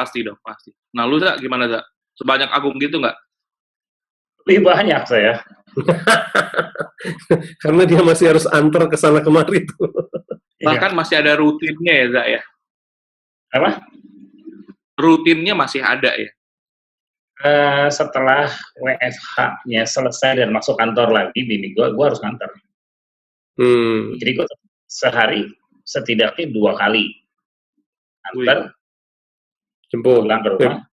pasti dong, pasti. Nah, lu Za, gimana Za? Sebanyak Agung gitu nggak? Lebih banyak saya. Karena dia masih harus antar ke sana kemari tuh. Bahkan masih ada rutinnya ya Za ya? Apa? Rutinnya masih ada ya? Setelah WFH-nya selesai dan masuk kantor lagi, bini gue harus nganter. Jadi gue sehari setidaknya 2 kali antar, jemput pulang ke rumah,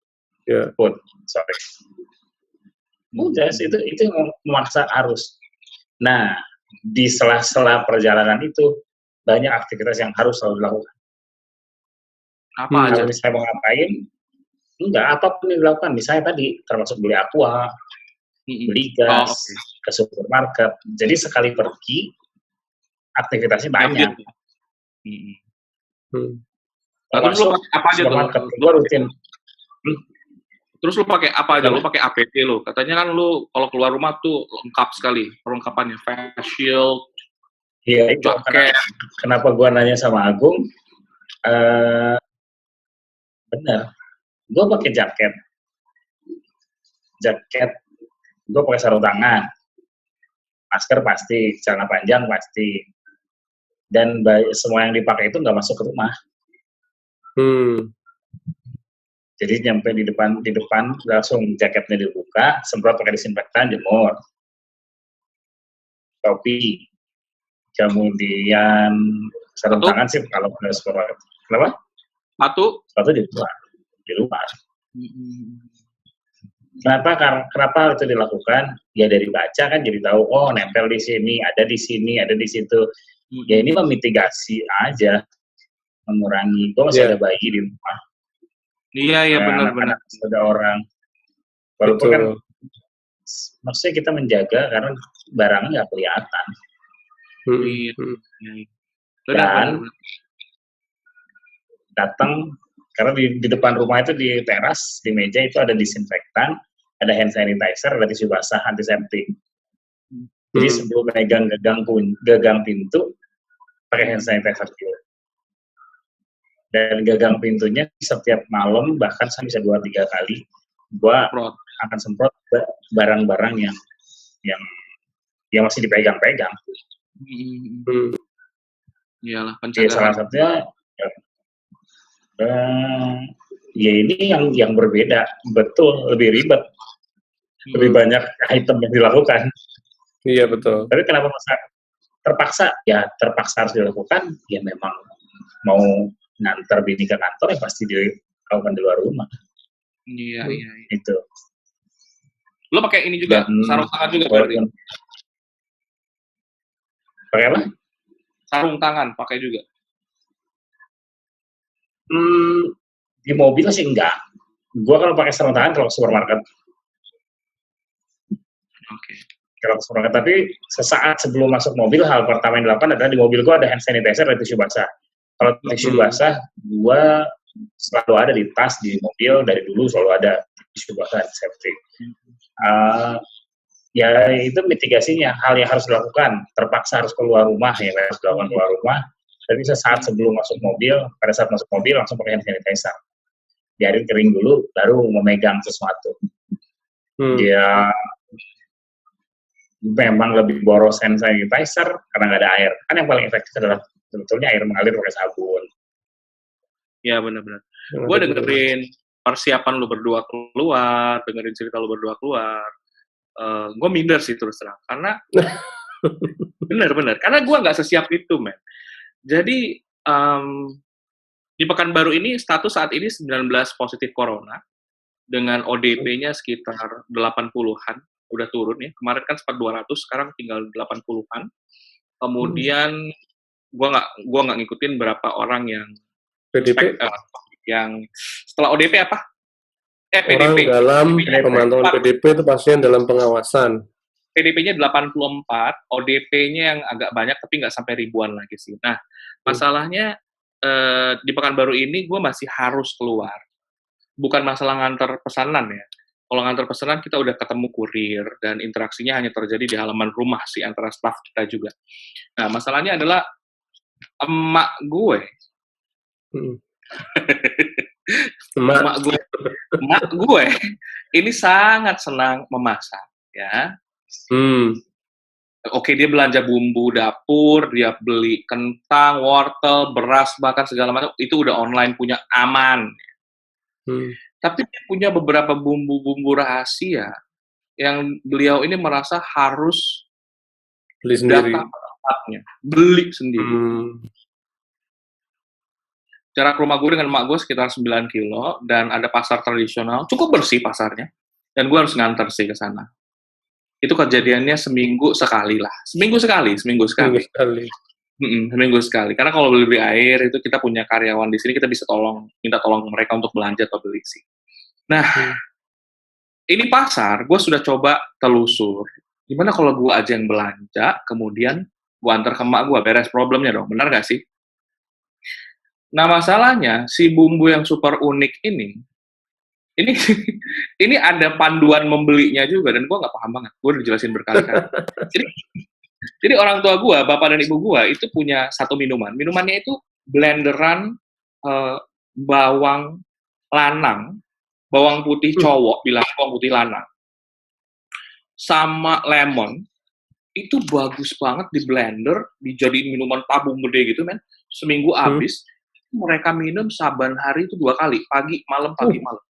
ya. jemput, sore. Udah, itu memaksa harus. Nah, di sela-sela perjalanan itu banyak aktivitas yang harus selalu dilakukan. Apa aja? Kalau misalnya mau ngapain, enggak, apapun yang dilakukan. Misalnya tadi, termasuk beli aqua, beli gas, ke supermarket. Jadi sekali pergi, aktivitasnya banyak. Terus lu pakai apa aja tuh? Gue rutin. Terus lu pakai apa aja? Lu pakai APD lu. Katanya kan lu kalau keluar rumah tuh lengkap sekali perlengkapannya, face shield. Iya, itu kenapa gue nanya sama Agung. Bener, gue pakai jaket, gue pakai sarung tangan, masker pasti, celana panjang pasti, dan semua yang dipakai itu nggak masuk ke rumah. Jadi nyampe di depan langsung jaketnya dibuka, semprot pakai disinfektan, jemur, topi, kemudian sarung tangan sih kalau udah supermarket. Kenapa? Sepatu di luar. Kenapa itu dilakukan? Ya dari baca kan jadi tahu, oh nempel di sini, ada di sini, ada di situ. Ya ini memitigasi aja, mengurangi. Gue masih ada bayi di rumah. Iya benar-benar. Ada orang. Walaupun kan, maksudnya kita menjaga karena barangnya nggak kelihatan. Dan datang karena di depan rumah itu di teras, di meja itu ada disinfektan, ada hand sanitizer, ada tisu basah antiseptik. Jadi sebelum megang gagang pintu, pakai hand sanitizer dulu. Dan gagang pintunya setiap malam, bahkan saya bisa 2-3 kali, gua akan semprot barang-barang yang masih dipegang-pegang. Iyalah, pencegahan. Ya, salah satunya ya ini yang berbeda, betul, lebih ribet, lebih banyak item yang dilakukan. Iya betul. Tapi kenapa terpaksa? Ya terpaksa harus dilakukan. Ya memang mau nganter bini ke kantor ya pasti dilakukan di luar rumah. Iya. Itu. Lo pakai ini juga, sarung tangan juga berarti? Pakai apa? Sarung tangan pakai juga. Di mobil sih enggak. Gua kalau pakai sarung tangan kalau ke supermarket. Kalau ke supermarket, tapi sesaat sebelum masuk mobil, hal pertama yang dilakukan adalah di mobil gua ada hand sanitizer dan tisu basah. Kalau tisu basah, gua selalu ada di tas, di mobil, dari dulu selalu ada tisu basah antiseptik. Ya itu mitigasinya, hal yang harus dilakukan. Terpaksa harus keluar rumah, ya harus dilakukan keluar rumah. Tapi sesaat sebelum masuk mobil, pada saat masuk mobil langsung pakai hand sanitizer. Biarin kering dulu, baru memegang sesuatu. Dia memang lebih boros hand sanitizer karena nggak ada air. Kan yang paling efektif adalah sebetulnya air mengalir pakai sabun. Iya benar-benar. Gue dengerin persiapan lu berdua keluar, dengerin cerita lu berdua keluar. Gue minder sih terus terang. Karena benar-benar. Karena gue nggak sesiap itu, men. Jadi, di Pekanbaru ini, status saat ini 19 positif corona, dengan ODP-nya sekitar 80-an, udah turun ya. Kemarin kan sempat 200, sekarang tinggal 80-an. Kemudian, gua nggak ngikutin berapa orang yang PDP? Yang setelah ODP apa? Orang PDP. dalam pemantauan PDP itu pasien dalam pengawasan. PDP-nya 84, ODP-nya yang agak banyak tapi nggak sampai ribuan lagi sih. Nah, masalahnya di Pekanbaru ini gue masih harus keluar. Bukan masalah ngantar pesanan ya. Kalau ngantar pesanan kita udah ketemu kurir dan interaksinya hanya terjadi di halaman rumah sih antara staff kita juga. Nah, masalahnya adalah emak gue Emak gue ini sangat senang memasak, ya. Oke, dia belanja bumbu dapur, dia beli kentang, wortel, beras, bahkan segala macam, itu udah online punya, aman. Tapi dia punya beberapa bumbu-bumbu rahasia yang beliau ini merasa harus beli sendiri. datang ke tempatnya, beli sendiri. Jarak rumah gue dengan emak gue sekitar 9 kilo, dan ada pasar tradisional, cukup bersih pasarnya, dan gue harus nganter sih ke sana. Itu kejadiannya seminggu sekali lah. Seminggu sekali. Seminggu sekali. Karena kalau beli air, itu kita punya karyawan di sini, kita bisa minta tolong mereka untuk belanja atau beli sih. Nah, ini pasar, gue sudah coba telusur. Gimana kalau gue aja yang belanja, kemudian gue antar ke emak gue, beres problemnya dong. Benar gak sih? Nah, masalahnya, si bumbu yang super unik ini ada panduan membelinya juga, dan gue nggak paham banget. Gue udah dijelasin berkali-kali. Jadi orang tua gue, bapak dan ibu gue, itu punya satu minuman. Minumannya itu blenderan bawang lanang, bawang putih cowok, bilang bawang putih lanang, sama lemon. Itu bagus banget di blender, dijadiin minuman tabung gede gitu, men. Seminggu habis, mereka minum saban hari itu 2 kali, pagi, malam, pagi, malam.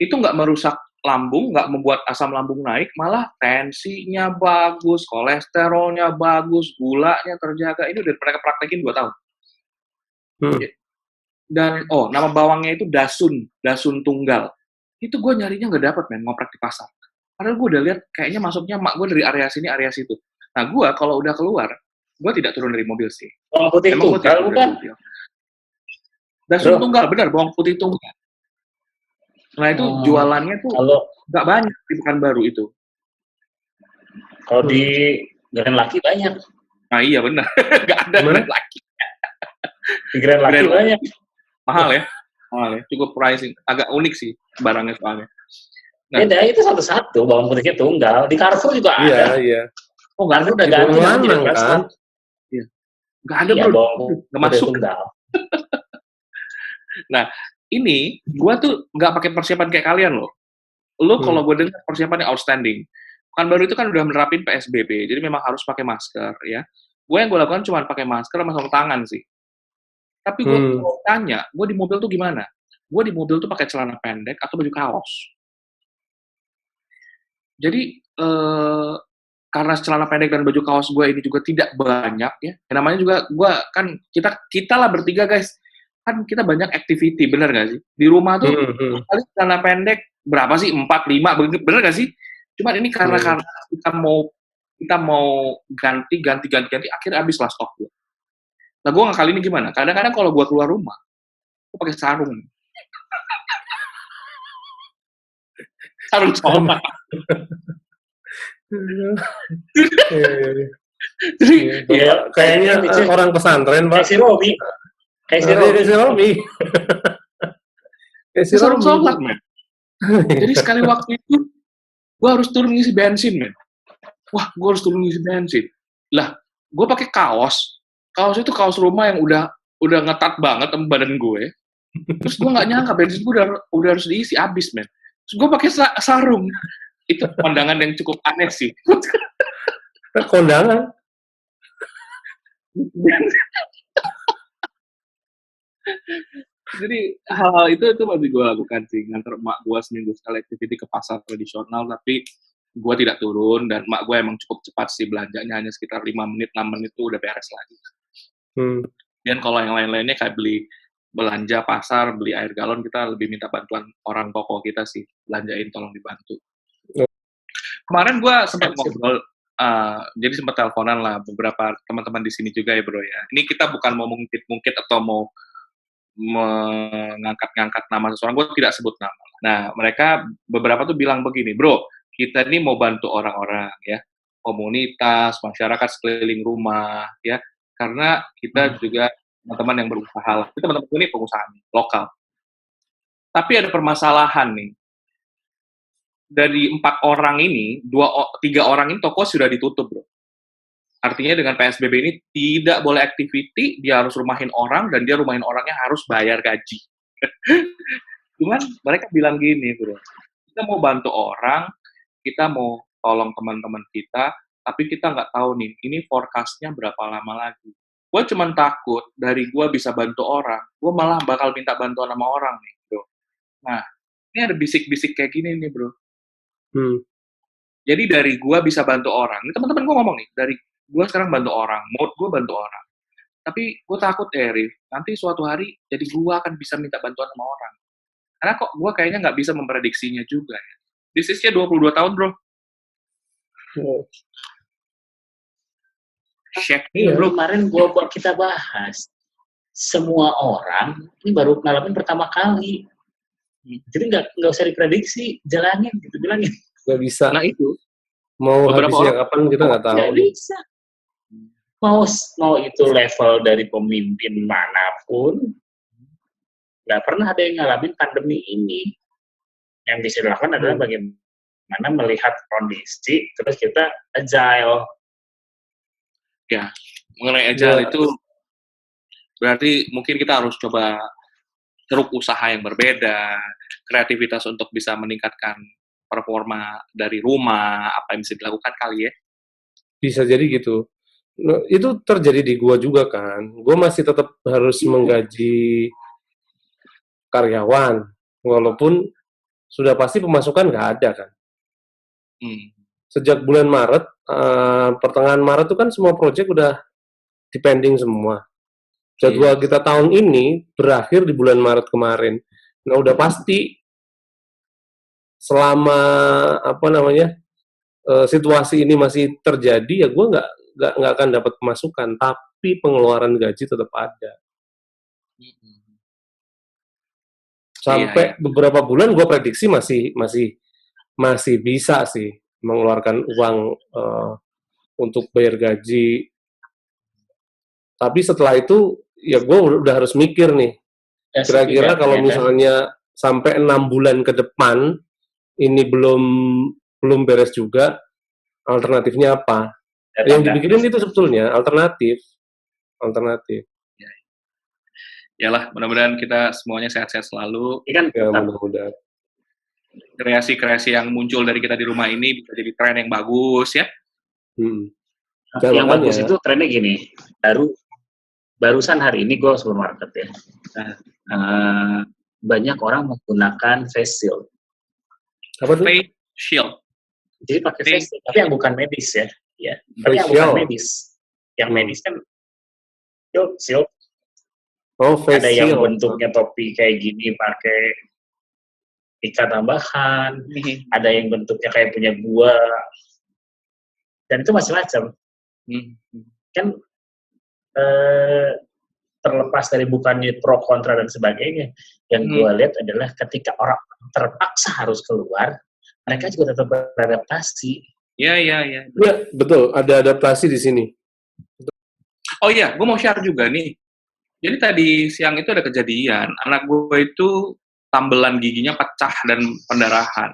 Itu nggak merusak lambung, nggak membuat asam lambung naik, malah tensinya bagus, kolesterolnya bagus, gulanya terjaga. Ini udah mereka praktekin 2 tahun. Dan, nama bawangnya itu dasun tunggal. Itu gue nyarinya nggak dapet, men, ngoprek di pasar. Padahal gue udah lihat, kayaknya masuknya mak gue dari area sini, area situ. Nah, gue kalau udah keluar, gue tidak turun dari mobil sih. Bawang putih tunggal, bukan? Dasun tunggal, benar, bawang putih tunggal. Nah, itu jualannya tuh nggak banyak di Pekanbaru itu. Kalau di Grand Laki banyak. Nah, iya benar. Nggak ada Grand Laki. Di Grand Laki banyak. Mahal ya. Cukup pricing. Agak unik sih barangnya soalnya. Nah, itu satu-satu, bawang putihnya tunggal. Di Carrefour juga ada. Iya. Oh, Carrefour udah ganti. Kan? Iya. Nggak ada, bro. Nggak masuk. Tunggal. Nah, ini gue tuh nggak pakai persiapan kayak kalian loh. Lo kalau gue dengar persiapannya outstanding. Pekanbaru itu kan udah menerapin PSBB, jadi memang harus pakai masker ya. Yang gue lakukan cuma pakai masker sama sarung tangan sih. Tapi gue tanya, gue di mobil tuh gimana? Gue di mobil tuh pakai celana pendek atau baju kaos. Jadi karena celana pendek dan baju kaos gue ini juga tidak banyak ya. Namanya juga gue kan kita lah bertiga guys. Kan kita banyak activity, bener nggak sih? Di rumah tuh, kali celana pendek, berapa sih? 4, 5, bener nggak sih? Cuma ini karena kita mau ganti, akhirnya habis lah stok gue. Nah, gue kali ini gimana? Kadang-kadang kalau gue keluar rumah, gue pakai sarung. Sarung cowok. Jadi, kayaknya orang pesantren, Pak. Kayak si Romi. Sarung sholat, men. Jadi sekali waktu itu, gue harus turun ngisi bensin, men. Wah, gue harus turun ngisi bensin. Lah, gue pakai kaos. Kaos itu kaos rumah yang udah ngetat banget sama badan gue. Terus gue nggak nyangka bensin gue udah harus diisi habis, men. Terus gue pakai sarung. Itu pandangan yang cukup aneh sih. Kondangan. Jadi hal-hal itu masih gue lakukan sih, nganter emak gue seminggu sekali activity ke pasar tradisional, tapi gue tidak turun, dan emak gue emang cukup cepat sih belanjanya, hanya sekitar 5 menit, 6 menit itu udah beres lagi. Dan kalau yang lain-lainnya kayak belanja pasar, beli air galon, kita lebih minta bantuan orang toko kita sih, belanjain tolong dibantu. Kemarin gue sempat ngobrol, jadi sempat teleponan lah beberapa teman-teman di sini juga ya bro ya. Ini kita bukan mau mungkit-mungkit atau mau mengangkat-ngangkat nama seseorang, gue tidak sebut nama. Nah, mereka beberapa tuh bilang begini, bro, kita ini mau bantu orang-orang ya, komunitas, masyarakat sekeliling rumah ya, karena kita juga teman-teman yang berusaha lah. Teman-teman ini pengusaha lokal. Tapi ada permasalahan nih. Dari 4 orang ini, 3 orang ini toko sudah ditutup, bro. Artinya dengan PSBB ini tidak boleh activity, dia harus rumahin orang, dan dia rumahin orangnya harus bayar gaji. Cuman mereka bilang gini, bro, kita mau bantu orang, kita mau tolong teman-teman kita, tapi kita nggak tahu nih, ini forecast-nya berapa lama lagi. Gue cuman takut dari gue bisa bantu orang, gue malah bakal minta bantuan sama orang nih, bro. Nah, ini ada bisik-bisik kayak gini nih, bro. Hmm. Jadi dari gue bisa bantu orang, ini teman-teman gue ngomong nih, dari gue sekarang bantu orang, mood gue bantu orang. Tapi gue takut, Rif, nanti suatu hari jadi gue akan bisa minta bantuan sama orang. Karena kok gue kayaknya nggak bisa memprediksinya juga ya. Bisnisnya 22 tahun, bro. Shake Iya, bro. kemarin kita bahas. Semua orang ini baru ngalamin pertama kali. Jadi nggak usah diprediksi, jalanin gitu, bilangin. Nggak bisa. Nah itu. Mau Beberapa habisnya orang kapan kita nggak tahu. Nggak bisa. Mau itu level dari pemimpin manapun, nggak pernah ada yang ngalamin pandemi ini. Yang bisa dilakukan adalah bagaimana melihat kondisi, terus kita agile. Ya, mengenai agile itu berarti mungkin kita harus coba ceruk usaha yang berbeda, kreativitas untuk bisa meningkatkan performa dari rumah, apa yang bisa dilakukan kali ya? Bisa jadi gitu. Nah, itu terjadi di gua juga kan. Gua masih tetap harus menggaji karyawan, walaupun sudah pasti pemasukan nggak ada kan. Sejak bulan Maret, pertengahan Maret itu kan semua proyek udah dipending semua. Jadwal kita tahun ini berakhir di bulan Maret kemarin. Nah udah pasti selama situasi ini masih terjadi ya gue nggak akan dapat pemasukan, tapi pengeluaran gaji tetap ada. Sampai beberapa bulan gue prediksi masih bisa sih mengeluarkan uang untuk bayar gaji. Tapi setelah itu ya gue udah harus mikir nih. Kira-kira kalau misalnya sampai 6 bulan ke depan ini belum beres juga, alternatifnya apa? Yang dipikirin itu sebetulnya alternatif. Yalah, mudah-mudahan kita semuanya sehat-sehat selalu. Ya, mudah-mudahan. Kreasi-kreasi yang muncul dari kita di rumah ini bisa jadi tren yang bagus ya. Yang bagus itu trennya gini. Barusan hari ini gue supermarket ya. Banyak orang menggunakan face shield. Apa tuh? Face shield. Jadi pakai face shield, tapi yang bukan medis ya. Ya. Tapi yang bukan medis. Yang medis kan shield. Oh, face ada shield. Yang bentuknya topi kayak gini pakai ikat tambahan. Ada yang bentuknya kayak punya gua. Dan itu macam-macam. Kan terlepas dari bukannya pro kontra dan sebagainya, yang gue lihat adalah ketika orang terpaksa harus keluar, mereka juga tetap beradaptasi. Iya. Ya, betul, ada adaptasi di sini. Oh iya, gue mau share juga nih. Jadi tadi siang itu ada kejadian, anak gue itu tambelan giginya pecah dan pendarahan.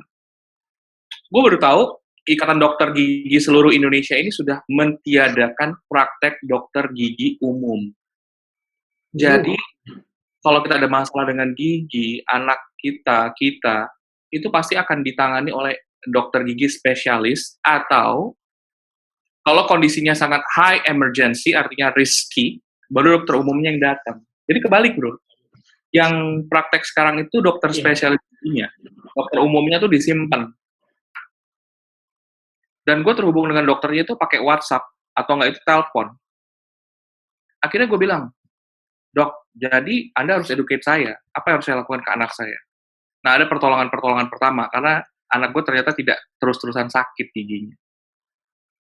Gue baru tahu Ikatan Dokter Gigi seluruh Indonesia ini sudah mentiadakan praktek dokter gigi umum. Jadi, kalau kita ada masalah dengan gigi, anak kita itu pasti akan ditangani oleh dokter gigi spesialis, atau kalau kondisinya sangat high emergency, artinya risky, baru dokter umumnya yang datang. Jadi kebalik, bro. Yang praktek sekarang itu dokter spesialis giginya. Dokter umumnya tuh disimpan. Dan gue terhubung dengan dokternya itu pakai WhatsApp, atau nggak itu telepon. Akhirnya gue bilang, Dok, jadi Anda harus educate saya. Apa yang harus saya lakukan ke anak saya? Nah, ada pertolongan pertama, karena anak gue ternyata tidak terus-terusan sakit giginya.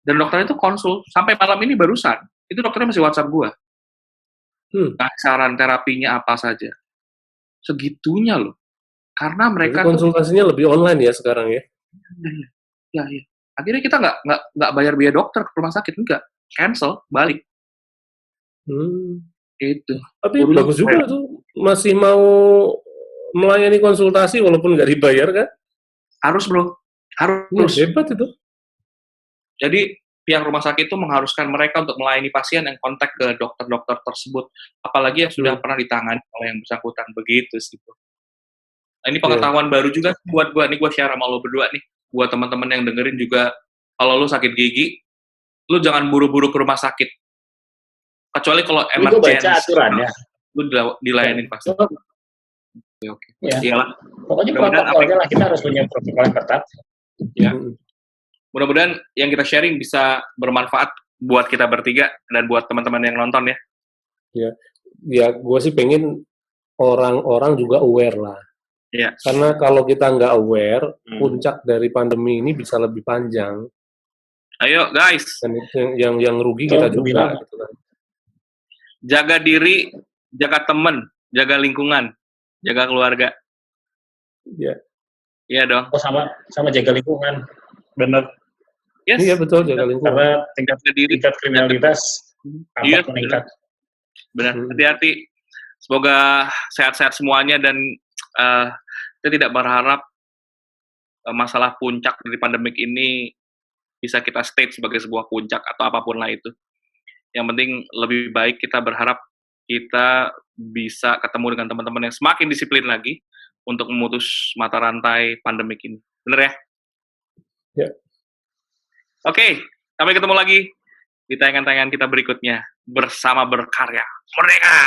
Dan dokternya itu konsul, sampai malam ini barusan. Itu dokternya masih WhatsApp gue. Nah, saran terapinya apa saja. Segitunya loh. Karena mereka jadi konsultasinya lebih online ya sekarang ya? Ya. Akhirnya kita nggak bayar biaya dokter ke rumah sakit, enggak. Cancel, balik. Itu. Tapi bagus juga tuh, masih mau melayani konsultasi walaupun nggak dibayar kan? Harus, bro. Harus. Hebat itu. Jadi pihak rumah sakit itu mengharuskan mereka untuk melayani pasien yang kontak ke dokter-dokter tersebut, apalagi yang sudah pernah ditangani oleh yang bersangkutan, begitu sih, Bro. Nah, ini pengetahuan baru juga buat gue, nih gue share sama lo berdua nih, buat teman-teman yang dengerin juga, kalau lo sakit gigi, lo jangan buru-buru ke rumah sakit, kecuali kalau Ini gue baca emergency, aturannya. lo dilayanin pasti. Oke. Ya. Iyalah. Pokoknya Mudah-mudahan protokolnya lah, kita harus punya protokol yang ketat. Ya. Mudah-mudahan yang kita sharing bisa bermanfaat buat kita bertiga dan buat teman-teman yang nonton ya. Ya, gue sih pengen orang-orang juga aware lah. Iya. Karena kalau kita nggak aware, puncak dari pandemi ini bisa lebih panjang. Ayo guys. Dan yang rugi kita juga. Gitu kan. Jaga diri, jaga teman, jaga lingkungan, jaga keluarga. Iya. Iya dong. Oh, sama jaga lingkungan. Bener. Yes. Iya betul, jaga lingkungan. Karena tingkat kriminalitas akan meningkat. Benar. Hati-hati. Semoga sehat-sehat semuanya dan kita tidak berharap masalah puncak dari pandemik ini bisa kita state sebagai sebuah puncak atau apapun lah itu. Yang penting lebih baik kita berharap kita bisa ketemu dengan teman-teman yang semakin disiplin lagi untuk memutus mata rantai pandemik ini. Bener ya? Ya. Oke, sampai ketemu lagi di tayangan-tayangan kita berikutnya bersama Berkarya Merdeka!